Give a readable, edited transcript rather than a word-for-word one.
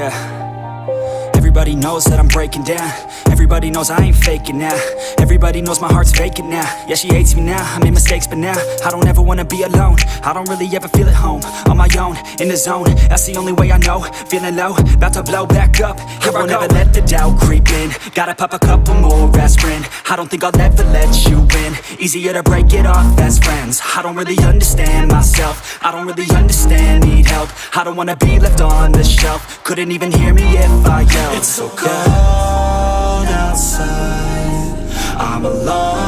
yeah. Everybody knows that I'm breaking down. Everybody knows I ain't faking now. Everybody knows my heart's vacant now. Yeah, she hates me now, I made mistakes but now I don't ever wanna be alone. I don't really ever feel at home. On my own, in the zone, that's the only way I know. Feeling low, about to blow back up. Here I won't ever let the doubt creep in. Gotta pop a couple more aspirin. I don't think I'll ever let you in. Easier to break it off as friends. I don't really understand myself. I don't really understand, need help. I don't wanna be left on the shelf. Couldn't even hear me if I yelled. It's so cold outside, I'm alone